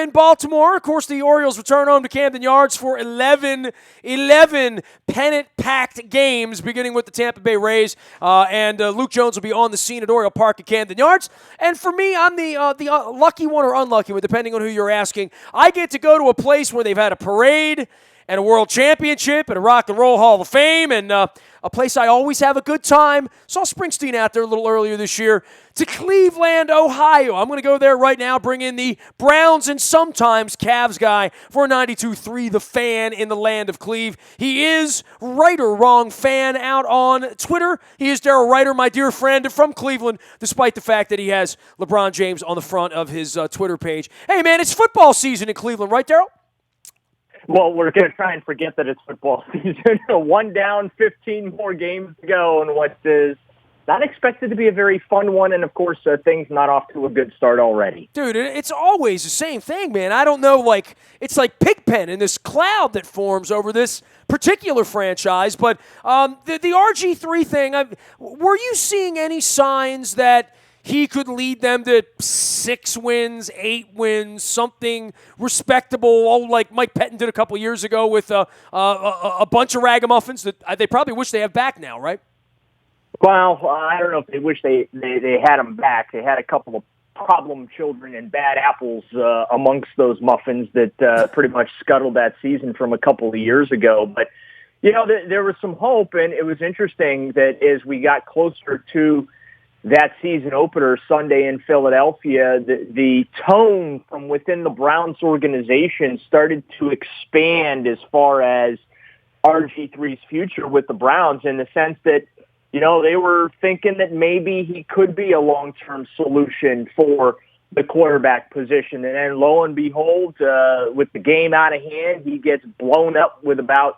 in Baltimore. Of course, the Orioles return home to Camden Yards for 11 pennant-packed games, beginning with the Tampa Bay Rays. And Luke Jones will be on the scene at Oriole Park at Camden Yards. And for me, I'm the lucky one or unlucky one, depending on who you're asking. I get to go to a place where they've had a parade and a world championship and a Rock and Roll Hall of Fame, and a place I always have a good time. Saw Springsteen out there a little earlier this year. To Cleveland, Ohio. I'm going to go there right now, bring in the Browns and sometimes Cavs guy for 92.3 The Fan in the land of Cleve. He is Right or Wrong Fan out on Twitter. He is Daryl Ryder, my dear friend from Cleveland, despite the fact that he has LeBron James on the front of his Twitter page. Hey, man, it's football season in Cleveland, right, Daryl? Well, we're going to try and forget that it's football season. 1 down, 15 more games to go, and what is not expected to be a very fun one. And, of course, things not off to a good start already. Dude, it's always the same thing, man. I don't know, it's like Pigpen in this cloud that forms over this particular franchise. But the RG3 thing, were you seeing any signs that he could lead them to 6 wins, 8 wins, something respectable, like Mike Pettin did a couple years ago with a bunch of ragamuffins that they probably wish they have back now, right? Well, I don't know if they wish they had him back. They had a couple of problem children and bad apples amongst those muffins that pretty much scuttled that season from a couple of years ago. But, there was some hope, and it was interesting that as we got closer to that season opener Sunday in Philadelphia, the tone from within the Browns organization started to expand as far as RG3's future with the Browns, in the sense that, they were thinking that maybe he could be a long-term solution for the quarterback position. And then lo and behold, with the game out of hand, he gets blown up with about,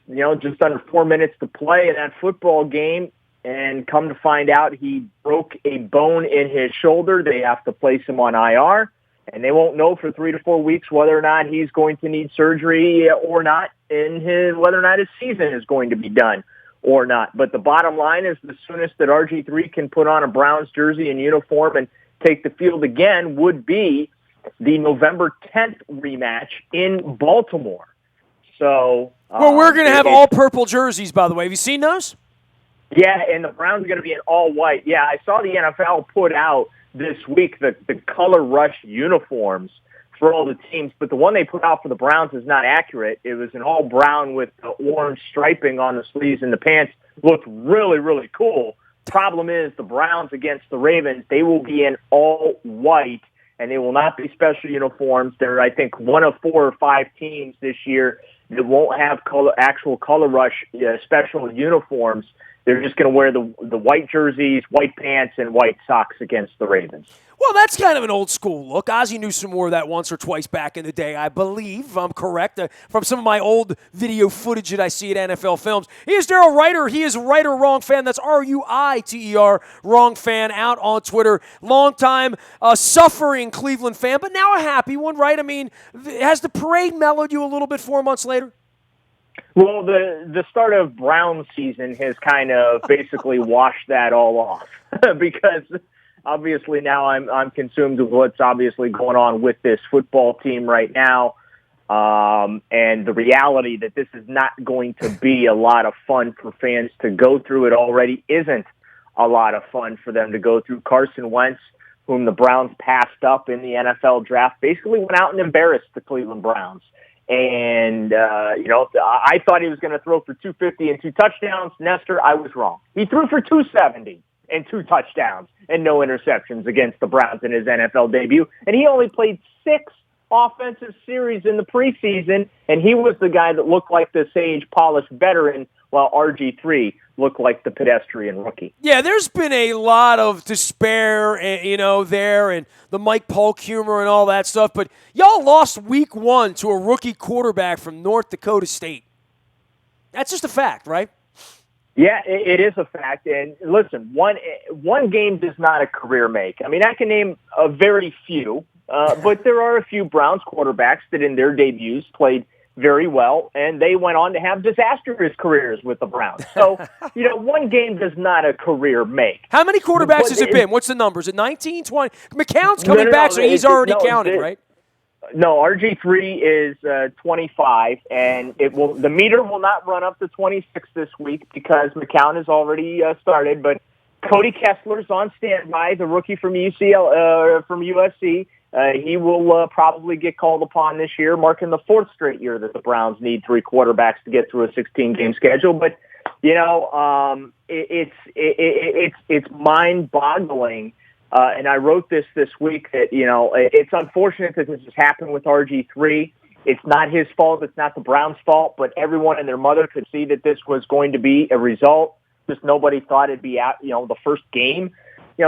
just under 4 minutes to play in that football game. And come to find out, he broke a bone in his shoulder. They have to place him on IR, and they won't know for 3 to 4 weeks whether or not he's going to need surgery or not, and whether or not his season is going to be done or not. But the bottom line is, the soonest that RG3 can put on a Browns jersey and uniform and take the field again would be the November 10th rematch in Baltimore. So, well, we're going to have all purple jerseys, by the way. Have you seen those? Yeah, and the Browns are going to be in all white. Yeah, I saw the NFL put out this week the color rush uniforms for all the teams, but the one they put out for the Browns is not accurate. It was an all brown with the orange striping on the sleeves and the pants. Looked really, really cool. Problem is, the Browns against the Ravens, they will be in all white, and they will not be special uniforms. They're, I think, one of 4 or 5 teams this year that won't have actual color rush special uniforms. They're just going to wear the white jerseys, white pants, and white socks against the Ravens. Well, that's kind of an old school look. Ozzie Newsome wore that once or twice back in the day, I believe, if I'm correct, from some of my old video footage that I see at NFL Films. He is Daryl Ryder. He is Right or Wrong Fan. That's RUITER, Wrong Fan, out on Twitter. Longtime suffering Cleveland fan, but now a happy one, right? I mean, has the parade mellowed you a little bit 4 months later? Well, the start of Brown season has kind of basically washed that all off because obviously now I'm consumed with what's obviously going on with this football team right now, and the reality that this is not going to be a lot of fun for fans to go through. It already isn't a lot of fun for them to go through. Carson Wentz, whom the Browns passed up in the NFL draft, basically went out and embarrassed the Cleveland Browns. And, I thought he was going to throw for 250 and 2 touchdowns. Nestor, I was wrong. He threw for 270 and 2 touchdowns and no interceptions against the Browns in his NFL debut. And he only played 6 offensive series in the preseason, and he was the guy that looked like the sage, polished veteran, while RG3 looked like the pedestrian rookie. Yeah, there's been a lot of despair, there, and the Mike Polk humor and all that stuff, but y'all lost week 1 to a rookie quarterback from North Dakota State. That's just a fact, right? Yeah, it is a fact. And listen, one game does not a career make. I mean, I can name a very few, but there are a few Browns quarterbacks that in their debuts played very well, and they went on to have disastrous careers with the Browns. So, one game does not a career make. How many quarterbacks has it been? What's the numbers? Is it 19, 20? McCown's coming back, so he's already counted, right? No, RG3 is 25, and the meter will not run up to 26 this week because McCown has already started. But Cody Kessler's on standby, the rookie from USC. He will probably get called upon this year, marking the fourth straight year that the Browns need three quarterbacks to get through a 16-game schedule. But it's mind-boggling. And I wrote this week that, it's unfortunate that this has happened with RG3. It's not his fault. It's not the Browns' fault. But everyone and their mother could see that this was going to be a result. Just nobody thought it'd be out, the first game.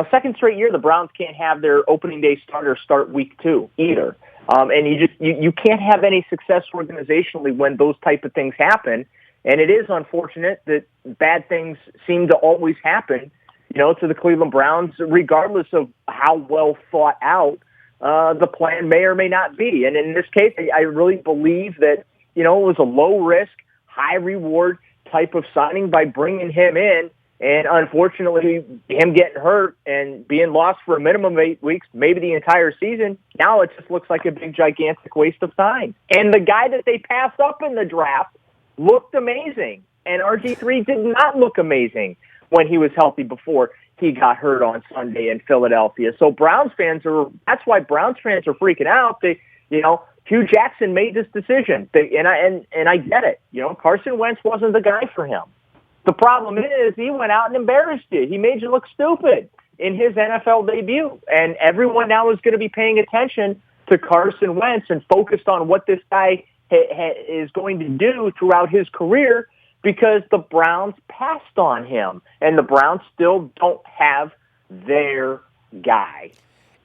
Second straight year, the Browns can't have their opening day starter start week 2 either. And you can't have any success organizationally when those type of things happen. And it is unfortunate that bad things seem to always happen to the Cleveland Browns, regardless of how well thought out the plan may or may not be. And in this case, I really believe that, it was a low-risk, high-reward type of signing by bringing him in. And unfortunately, him getting hurt and being lost for a minimum of 8 weeks, maybe the entire season, now it just looks like a big, gigantic waste of time. And the guy that they passed up in the draft looked amazing. And RG3 did not look amazing when he was healthy before he got hurt on Sunday in Philadelphia. So that's why Browns fans are freaking out. Hugh Jackson made this decision. And I get it. Carson Wentz wasn't the guy for him. The problem is he went out and embarrassed you. He made you look stupid in his NFL debut. And everyone now is going to be paying attention to Carson Wentz and focused on what this guy is going to do throughout his career, because the Browns passed on him, and the Browns still don't have their guy.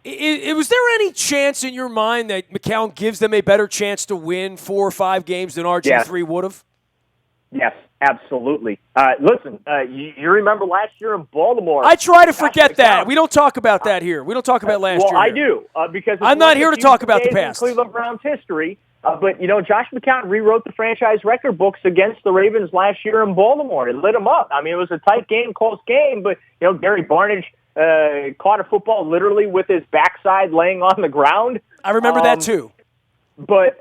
Was there any chance in your mind that McCown gives them a better chance to win 4 or 5 games than RG3 would have? Yes, absolutely. Listen, you remember last year in Baltimore. I try to forget that. We don't talk about that here. We don't talk about last year. Well, I do, because I'm not here to talk about the past. In Cleveland Browns history. But, Josh McCown rewrote the franchise record books against the Ravens last year in Baltimore. It lit him up. I mean, it was a tight game, close game, but, Gary Barnidge caught a football literally with his backside laying on the ground. I remember that too. But,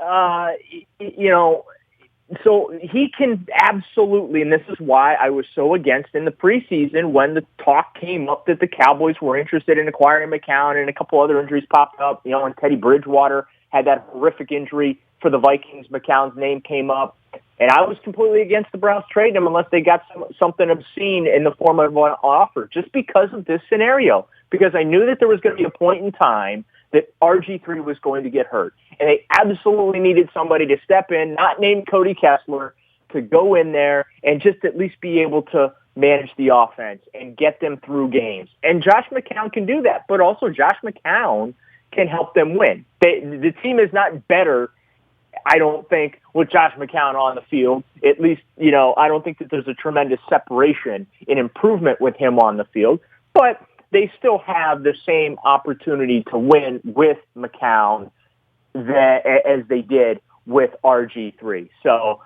so he can absolutely, and this is why I was so against in the preseason when the talk came up that the Cowboys were interested in acquiring McCown, and a couple other injuries popped up, and Teddy Bridgewater had that horrific injury for the Vikings. McCown's name came up, and I was completely against the Browns trading him unless they got something obscene in the form of an offer, just because of this scenario, because I knew that there was going to be a point in time that RG3 was going to get hurt, and they absolutely needed somebody to step in, not named Cody Kessler, to go in there and just at least be able to manage the offense and get them through games. And Josh McCown can do that, but also Josh McCown can help them win. The team is not better, I don't think, with Josh McCown on the field. At least, I don't think that there's a tremendous separation in improvement with him on the field. But they still have the same opportunity to win with McCown as they did with RG3. So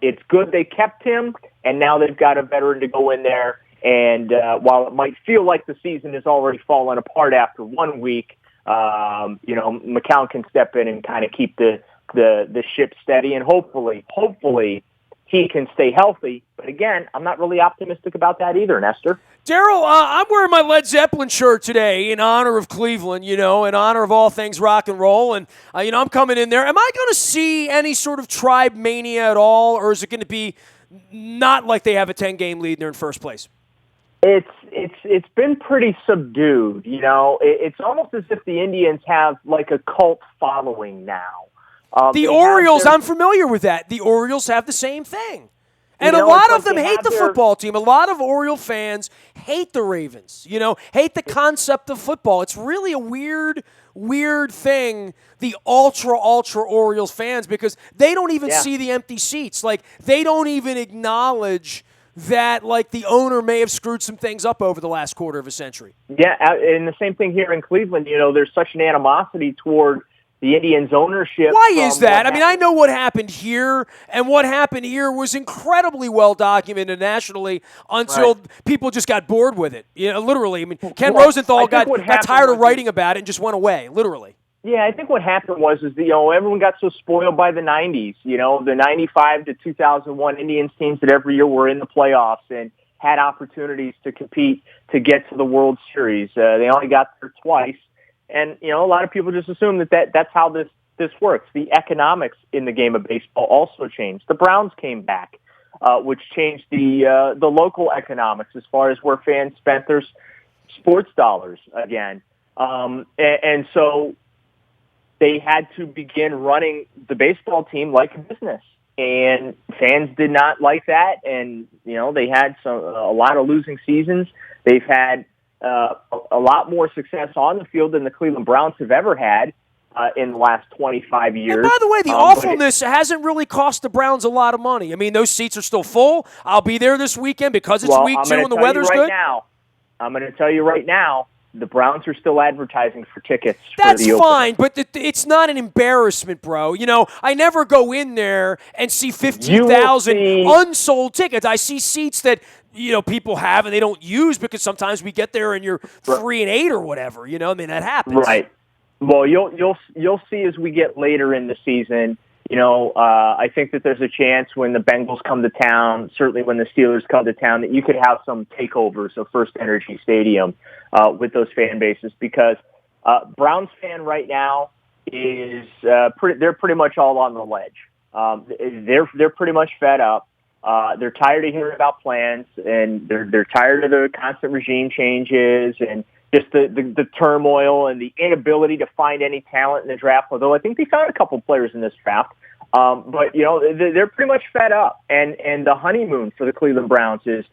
it's good they kept him, and now they've got a veteran to go in there. And while it might feel like the season has already fallen apart after 1 week, McCown can step in and kind of keep the ship steady, and hopefully he can stay healthy. But again, I'm not really optimistic about that either, Nestor. Daryl, I'm wearing my Led Zeppelin shirt today in honor of Cleveland, in honor of all things rock and roll. And, I'm coming in there. Am I going to see any sort of tribe mania at all, or is it going to be not like they have a 10-game lead and they're in first place? It's been pretty subdued, It's almost as if the Indians have like a cult following now. The Orioles, I'm familiar with that. The Orioles have the same thing. And a lot of them hate the football team. A lot of Oriole fans hate the Ravens, hate the concept of football. It's really a weird thing, the ultra Orioles fans, because they don't even see the empty seats. Like, they don't even acknowledge that, like, the owner may have screwed some things up over the last quarter of a century. Yeah, and the same thing here in Cleveland. There's such an animosity toward the Indians' ownership. Why is that? I mean, I know what happened here, and what happened here was incredibly well documented nationally until people just got bored with it. Literally. I mean, Ken Rosenthal got tired of writing about it and just went away, literally. Yeah, I think what happened was everyone got so spoiled by the 90s, the 95 to 2001 Indians teams that every year were in the playoffs and had opportunities to compete to get to the World Series. They only got there twice. And, a lot of people just assume that's how this works. The economics in the game of baseball also changed. The Browns came back, which changed the local economics as far as where fans spent their sports dollars again. And so they had to begin running the baseball team like a business, and fans did not like that. And they had a lot of losing seasons. They've had a lot more success on the field than the Cleveland Browns have ever had in the last 25 years. And by the way, the awfulness hasn't really cost the Browns a lot of money. I mean, those seats are still full. I'll be there this weekend because it's week 2 and the weather's good. I'm going to tell you right now, the Browns are still advertising for tickets. That's for the fine, but it's not an embarrassment, bro. I never go in there and see 15,000 unsold tickets. I see seats that people have and they don't use because sometimes we get there and you're 3-8 or whatever. That happens. Right. Well, you'll see as we get later in the season. I think that there's a chance when the Bengals come to town, certainly when the Steelers come to town, that you could have some takeovers of First Energy Stadium with those fan bases, because Browns fan right now is they're pretty much all on the ledge. They're pretty much fed up. They're tired of hearing about plans, and they're tired of the constant regime changes and just the turmoil and the inability to find any talent in the draft. Although I think they found a couple players in this draft. But they're pretty much fed up, and the honeymoon for the Cleveland Browns is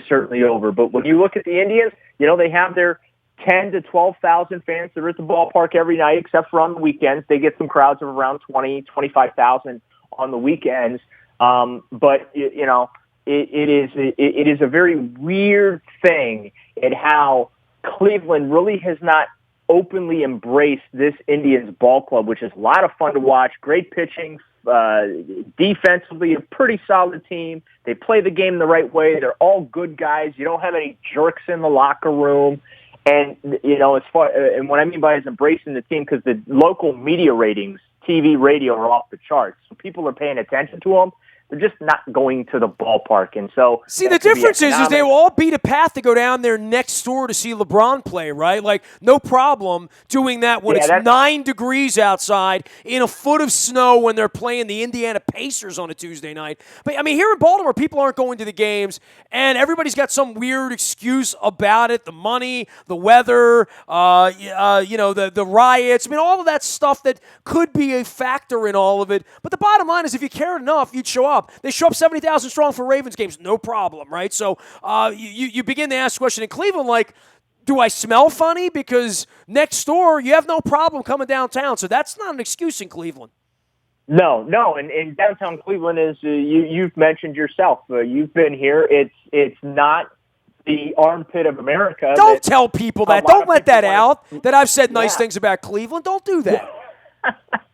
certainly over. But when you look at the Indians, they have their 10 to 12,000 fans that are at the ballpark every night, except for on the weekends. They get some crowds of around 20, 25,000 on the weekends. But it is a very weird thing at how Cleveland really has not openly embraced this Indians ball club, which is a lot of fun to watch. Great pitching, defensively, a pretty solid team. They play the game the right way. They're all good guys. You don't have any jerks in the locker room. And, as far, and what I mean by is embracing the team, because the local media ratings, TV, radio, are off the charts. So people are paying attention to them. They're just not going to the ballpark. And so, see, the difference is they will all beat a path to go down there next door to see LeBron play, right? Like, no problem doing that when it's 9 degrees outside in a foot of snow when they're playing the Indiana Pacers on a Tuesday night. But, I mean, here in Baltimore, people aren't going to the games, and everybody's got some weird excuse about it, the money, the weather, the riots. I mean, all of that stuff that could be a factor in all of it. But the bottom line is, if you cared enough, you'd show up. They show up 70,000 strong for Ravens games, no problem, right? So you begin to ask the question in Cleveland, like, do I smell funny? Because next door, you have no problem coming downtown. So that's not an excuse in Cleveland. No, and downtown Cleveland is, you've mentioned yourself. You've been here. It's not the armpit of America. Don't tell people that. Don't let that out, that I've said nice things about Cleveland. Don't do that.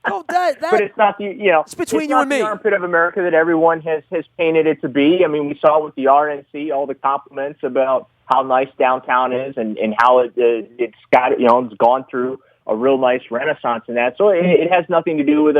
But it's not it's between you and me. The armpit of America that everyone has painted it to be. I mean, we saw with the RNC all the compliments about how nice downtown is and how it's got it's gone through a real nice renaissance in that. So it has nothing to do with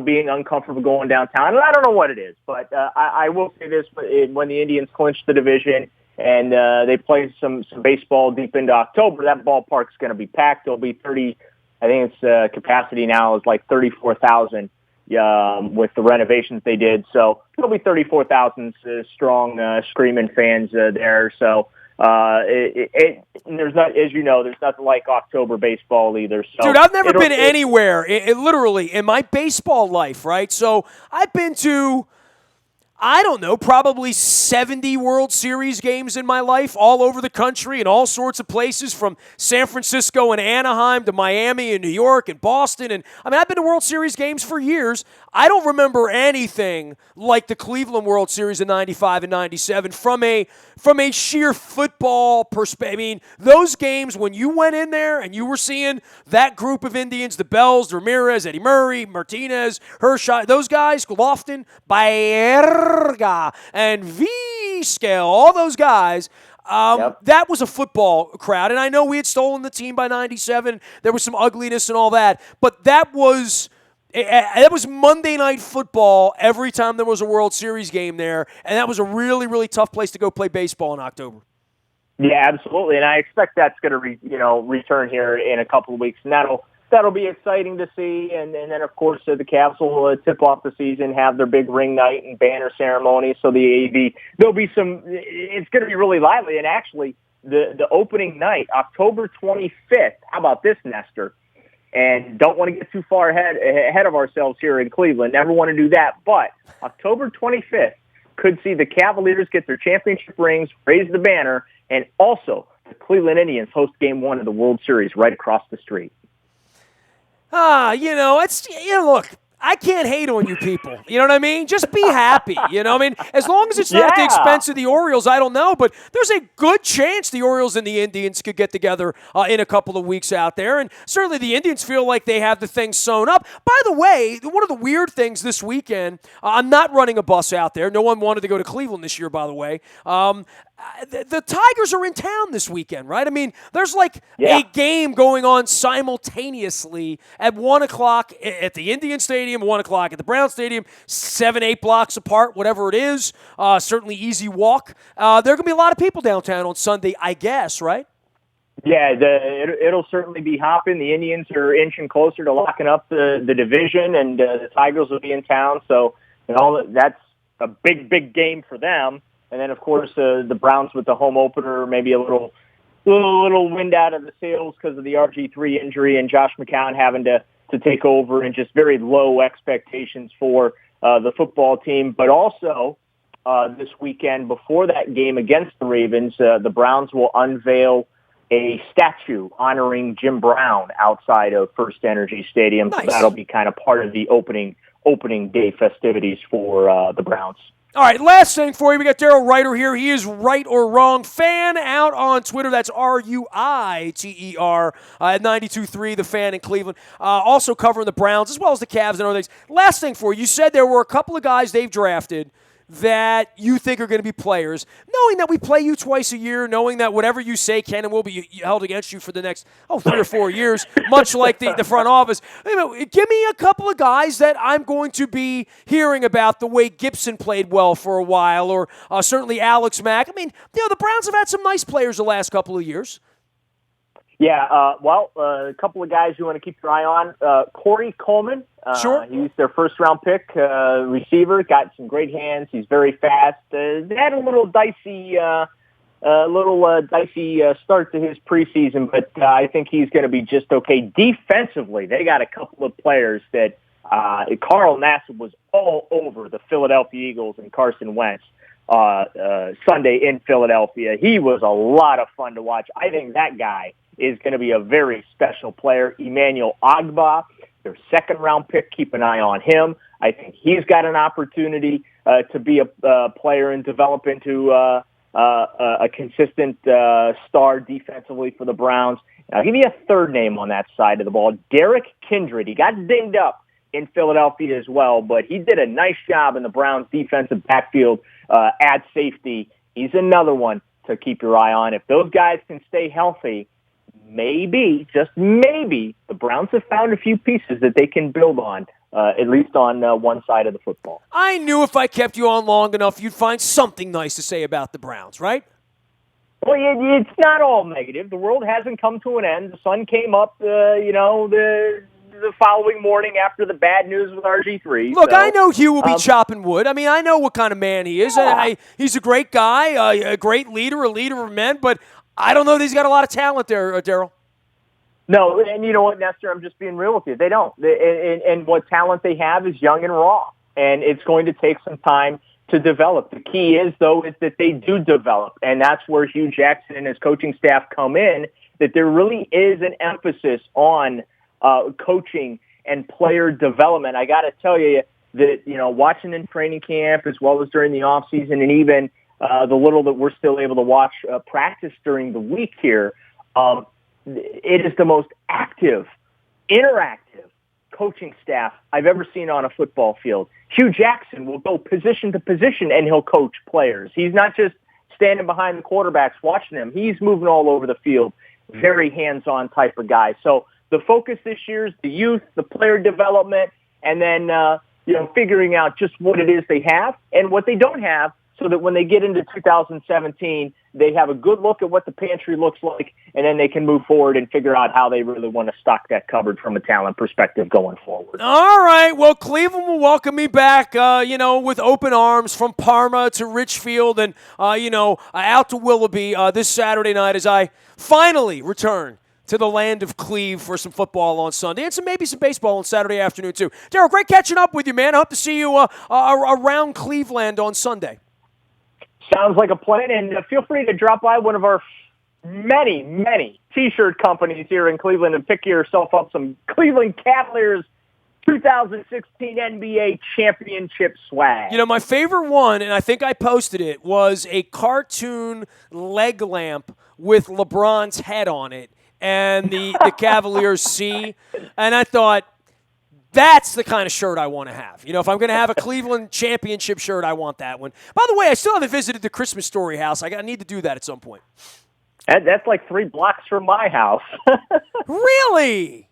being uncomfortable going downtown. And I don't know what it is, but I will say this: when the Indians clinched the division and they play some baseball deep into October, that ballpark's going to be packed. There'll be 30. I think its capacity now is like 34,000 with the renovations they did. So there'll be 34,000 strong screaming fans there. So there's not, as you know, there's nothing like October baseball either. So dude, I've never been anywhere, literally, in my baseball life, right? So I've been to, I don't know, probably 70 World Series games in my life, all over the country in all sorts of places, from San Francisco and Anaheim to Miami and New York and Boston. And I mean, I've been to World Series games for years. I don't remember anything like the Cleveland World Series in 95 and 97 from a sheer football perspective. I mean, those games, when you went in there and you were seeing that group of Indians, the Bells, Ramirez, Eddie Murray, Martinez, Hershey, those guys, Lofton, Baerga, and Vizquel, all those guys, Yep. That was a football crowd, and I know we had stolen the team by 97. There was some ugliness and all that, but that was Monday Night Football every time there was a World Series game there, and that was a really, really tough place to go play baseball in October. Yeah, absolutely, and I expect that's going to return here in a couple of weeks, and that'll be exciting to see. And then of course the Cavs will tip off the season, have their big ring night and banner ceremony. So there'll be some. It's going to be really lively, and actually the opening night, October 25th. How about this, Nestor? And don't want to get too far ahead of ourselves here in Cleveland. Never want to do that. But October 25th could see the Cavaliers get their championship rings, raise the banner, and also the Cleveland Indians host Game 1 of the World Series right across the street. Look, I can't hate on you people. You know what I mean? Just be happy. You know what I mean? As long as it's not at the expense of the Orioles, I don't know. But there's a good chance the Orioles and the Indians could get together in a couple of weeks out there. And certainly the Indians feel like they have the thing sewn up. By the way, one of the weird things this weekend, I'm not running a bus out there. No one wanted to go to Cleveland this year, by the way. The Tigers are in town this weekend, right? I mean, there's a game going on simultaneously at 1 o'clock at the Indian Stadium, 1 o'clock at the Brown Stadium, 7-8 blocks apart, whatever it is. Certainly easy walk. There are going to be a lot of people downtown on Sunday, I guess, right? Yeah, it'll certainly be hopping. The Indians are inching closer to locking up the division, and the Tigers will be in town. So that's a big game for them. And then, of course, the Browns with the home opener, maybe a little wind out of the sails because of the RG3 injury and Josh McCown having to take over, and just very low expectations for the football team. But also this weekend, before that game against the Ravens, the Browns will unveil a statue honoring Jim Brown outside of First Energy Stadium. Nice. So that'll be kind of part of the opening day festivities for the Browns. All right, last thing for you. We got Daryl Reiter here. He is Right or Wrong Fan out on Twitter. That's RUITER at 92.3, The Fan in Cleveland. Also covering the Browns as well as the Cavs and other things. Last thing for you. You said there were a couple of guys they've drafted that you think are going to be players, knowing that we play you twice a year, knowing that whatever you say can and will be held against you for the next 3 or 4 years, much like the front office. Give me a couple of guys that I'm going to be hearing about, the way Gibson played well for a while, or certainly Alex Mack. I mean, the Browns have had some nice players the last couple of years. Yeah, a couple of guys you want to keep your eye on. Corey Coleman. Sure. He's their first-round pick, receiver. Got some great hands. He's very fast. They had a little dicey start to his preseason, but I think he's going to be just okay. Defensively, they got a couple of players that Carl Nassib was all over the Philadelphia Eagles and Carson Wentz Sunday in Philadelphia. He was a lot of fun to watch. I think that guy is going to be a very special player. Emmanuel Ogbah, their second-round pick. Keep an eye on him. I think he's got an opportunity to be a player and develop into a consistent star defensively for the Browns. I'll give you a third name on that side of the ball, Derek Kindred. He got dinged up in Philadelphia as well, but he did a nice job in the Browns' defensive backfield at safety. He's another one to keep your eye on. If those guys can stay healthy, maybe, just maybe, the Browns have found a few pieces that they can build on, at least on one side of the football. I knew if I kept you on long enough, you'd find something nice to say about the Browns, right? Well, it's not all negative. The world hasn't come to an end. The sun came up, the following morning after the bad news with RG3. Look, I know Hugh will be chopping wood. I mean, I know what kind of man he is. Yeah. He's a great guy, a great leader, a leader of men, but I don't know that he's got a lot of talent there, Daryl. No, and you know what, Nestor, I'm just being real with you. They don't. And what talent they have is young and raw, and it's going to take some time to develop. The key is, though, is that they do develop, and that's where Hugh Jackson and his coaching staff come in, that there really is an emphasis on coaching and player development. I got to tell you that, watching in training camp as well as during the offseason, and even the little that we're still able to watch practice during the week here, it is the most active, interactive coaching staff I've ever seen on a football field. Hugh Jackson will go position to position and he'll coach players. He's not just standing behind the quarterbacks, watching him. He's moving all over the field. Very hands-on type of guy. So the focus this year is the youth, the player development, and then, figuring out just what it is they have and what they don't have, so that when they get into 2017, they have a good look at what the pantry looks like, and then they can move forward and figure out how they really want to stock that cupboard from a talent perspective going forward. All right. Well, Cleveland will welcome me back, with open arms from Parma to Richfield and, out to Willoughby this Saturday night as I finally return to the land of Cleve for some football on Sunday and maybe some baseball on Saturday afternoon, too. Daryl, great catching up with you, man. I hope to see you around Cleveland on Sunday. Sounds like a plan, and feel free to drop by one of our many, many T-shirt companies here in Cleveland and pick yourself up some Cleveland Cavaliers 2016 NBA championship swag. My favorite one, and I think I posted it, was a cartoon leg lamp with LeBron's head on it and the Cavaliers C, and I thought, that's the kind of shirt I want to have. If I'm going to have a Cleveland championship shirt, I want that one. By the way, I still haven't visited the Christmas Story house. I need to do that at some point. That's like 3 blocks from my house. Really?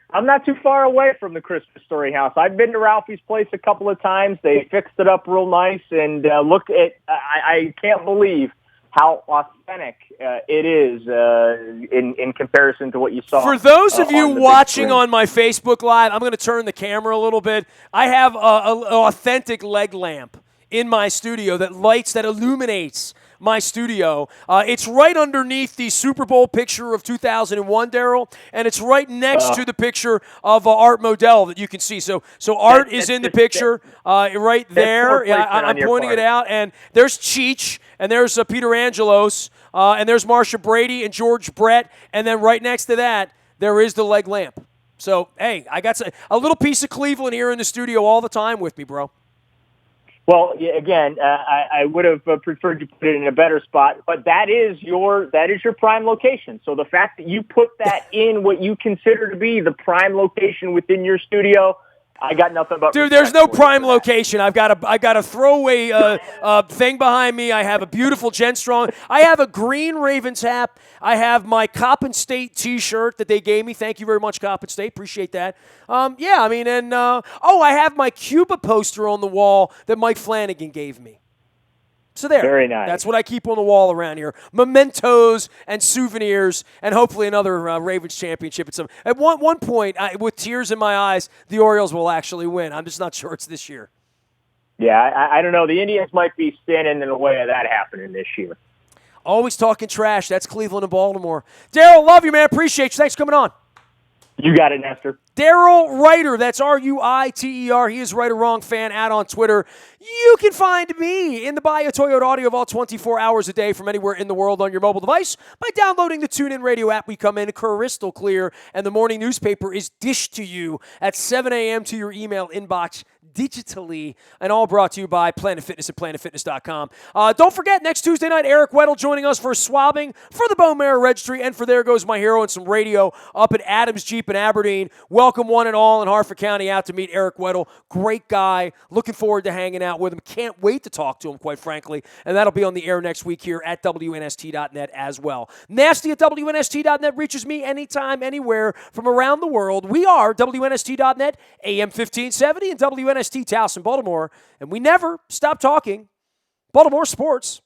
I'm not too far away from the Christmas Story house. I've been to Ralphie's place a couple of times. They fixed it up real nice, and I can't believe how authentic it is in comparison to what you saw. For those of you watching on my Facebook Live, I'm going to turn the camera a little bit. I have an authentic leg lamp in my studio that illuminates my studio. It's right underneath the Super Bowl picture of 2001, Daryl, and it's right next to the picture of Art Modell that you can see. So Art is in the picture right there. I'm pointing it out, and there's Cheech, and there's Peter Angelos, and there's Marsha Brady and George Brett, and then right next to that, there is the leg lamp. So, hey, I got a little piece of Cleveland here in the studio all the time with me, bro. Well, again, I would have preferred you put it in a better spot, but that is your prime location. So the fact that you put that in what you consider to be the prime location within your studio, I got nothing but dude. There's no prime location. I've got a throwaway thing behind me. I have a beautiful Jen Strong. I have a green Ravens hat. I have my Coppin State T-shirt that they gave me. Thank you very much, Coppin State. Appreciate that. I have my Cuba poster on the wall that Mike Flanagan gave me. So there. Very nice. That's what I keep on the wall around here. Mementos and souvenirs, and hopefully another Ravens championship. At one point, with tears in my eyes, the Orioles will actually win. I'm just not sure it's this year. Yeah, I don't know. The Indians might be standing in the way of that happening this year. Always talking trash. That's Cleveland and Baltimore. Daryl, love you, man. Appreciate you. Thanks for coming on. You got it, Nestor. Daryl Ruiter, that's Ruiter. He is Right or Wrong Fan out on Twitter. You can find me in the Buy a Toyota audio vault 24 hours a day from anywhere in the world on your mobile device by downloading the TuneIn Radio app. We come in crystal clear, and the morning newspaper is dished to you at 7 a.m. to your email inbox digitally, and all brought to you by Planet Fitness at planetfitness.com. Don't forget, next Tuesday night, Eric Weddle joining us for swabbing for the Bone Marrow Registry, and for There Goes My Hero and some radio up at Adams Jeep in Aberdeen. Welcome one and all in Harford County out to meet Eric Weddle. Great guy. Looking forward to hanging out with him. Can't wait to talk to him, quite frankly, and that'll be on the air next week here at WNST.net as well. Nasty at WNST.net reaches me anytime, anywhere from around the world. We are WNST.net, AM 1570, and WNST Towson, Baltimore, and we never stop talking Baltimore sports.